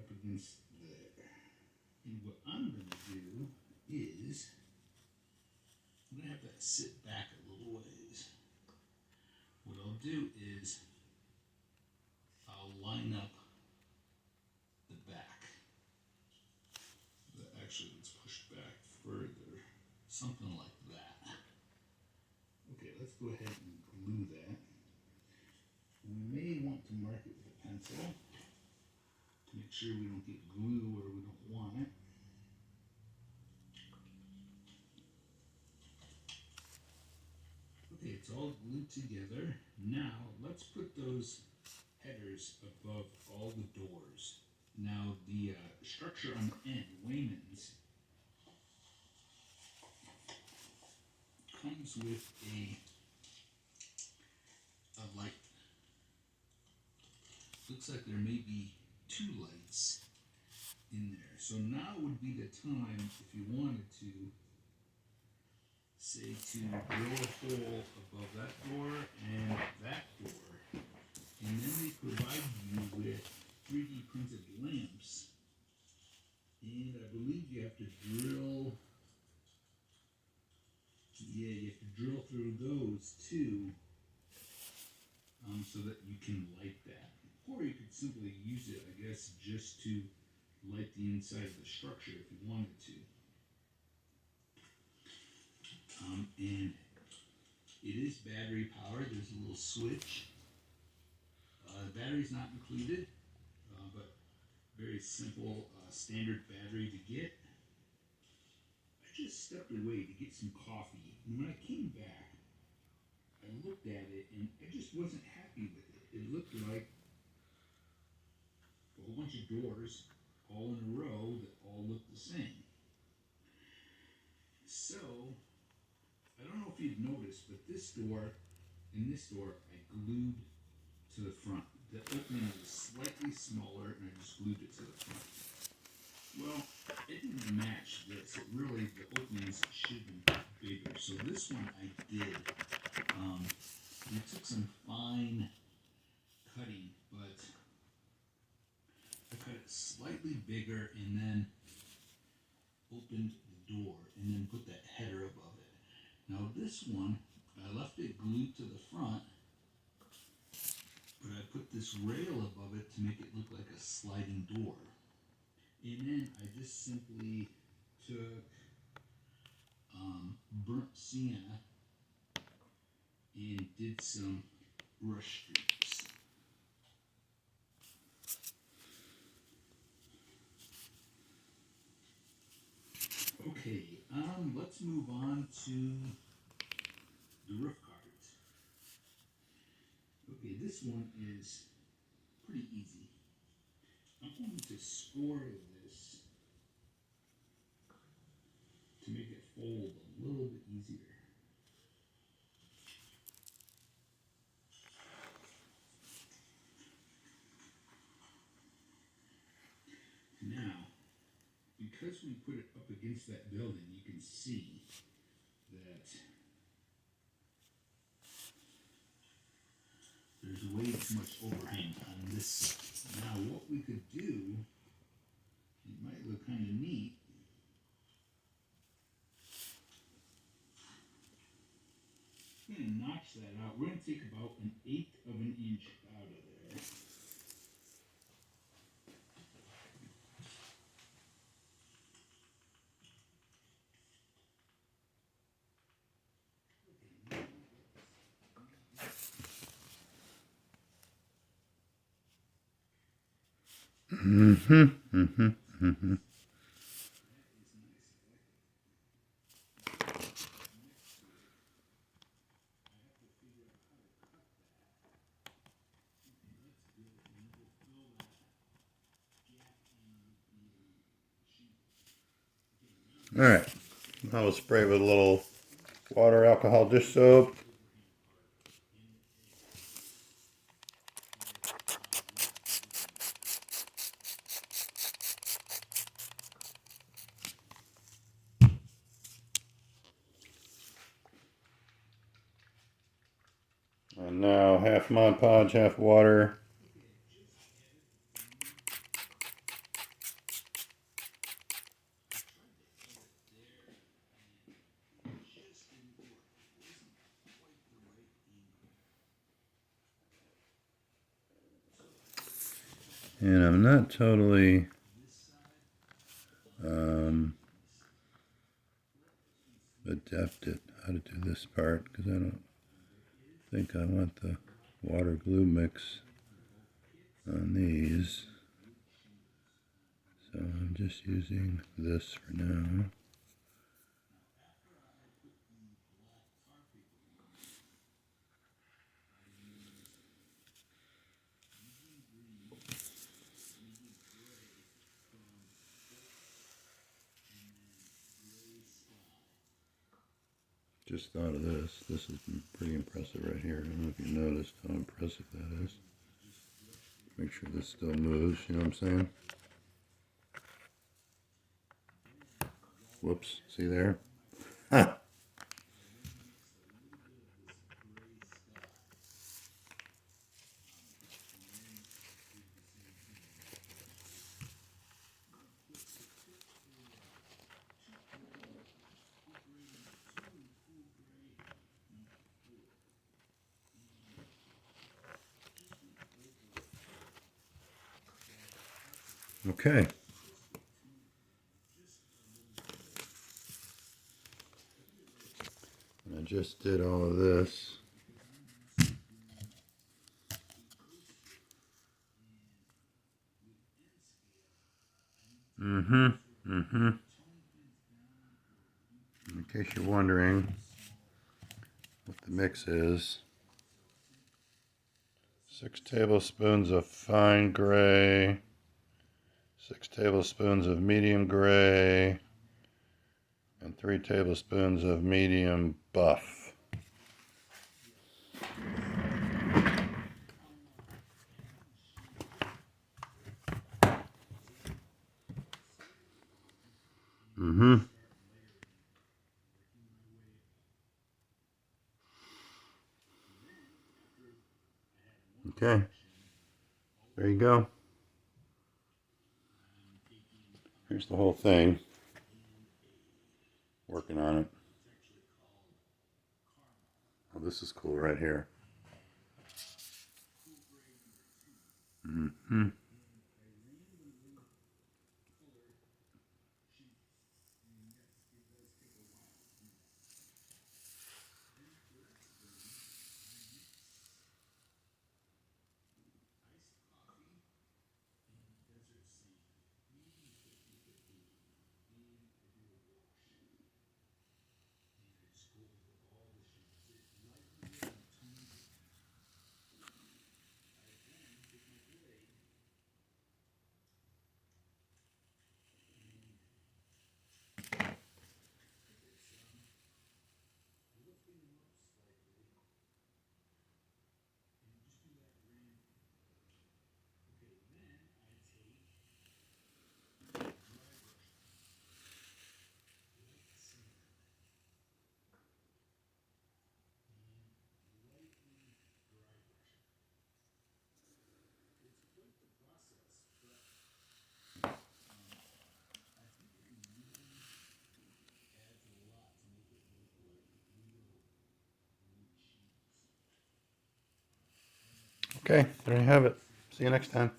up against there. And what I'm going to do is, I'm going to have that sit back a little ways. What I'll do is, I'll line up the back. Actually, let's push back further. Something like that. Okay, let's go ahead and glue that. We may want to mark it with a pencil to make sure we don't get glue where we don't want it. Okay, it's all glued together. Now, let's put those headers above all the doors. Now, the structure on the end, Wayman's, comes with a light. Looks like there may be 2 lights in there. So now would be the time, if you wanted to, say, to drill a hole above that door and that door. And then they provide you with 3D printed lamps. And I believe you have to drill, you have to drill through those too, so that you can light that. Or you could simply use it, I guess, just to light the inside of the structure if you wanted to. And it is battery powered. There's a little switch. The battery's not included, but very simple standard battery to get. I just stepped away to get some coffee, and when I came back, I looked at it and I just wasn't happy with it. It looked like a whole bunch of doors all in a row that all looked the same. So, I don't know if you've noticed, but this door and this door I glued to the front. The opening was slightly smaller and I just glued it to the front. Well, it didn't match this. It really, the openings should have been bigger. So this one I did. We took some fine cutting, but I cut it slightly bigger and then opened the door and then put that header above it. Now this one, I left it glued to the front, but I put this rail above it to make it look like a sliding door. And then I just simply took burnt sienna and did some brush streaks. Okay, let's move on to the roof cards. Okay, this one is pretty easy. I'm going to score this to make it fold a little bit easier. Now, because we put it up against that building, you can see that there's way too much overhang on this. Now, what we could do, it might look kind of neat. I'm going to notch that out. We're going to take about 1/8 of an inch out of there. Alright, I will spray with a little water alcohol dish soap. And now half Mod Podge, half water. And I'm not totally adept at how to do this part because I don't think I want the water glue mix on these. So I'm just using this for now. Just thought of this. This is pretty impressive right here. I don't know if you noticed how impressive that is. Make sure this still moves, you know what I'm saying? Whoops, see there? Huh. Okay. I just did all of this. In case you're wondering what the mix is. 6 tablespoons of fine gray, 6 tablespoons of medium gray, and 3 tablespoons of medium buff. Okay, there you go. Here's the whole thing. Working on it. Oh, this is cool right here. Okay, there you have it. See you next time.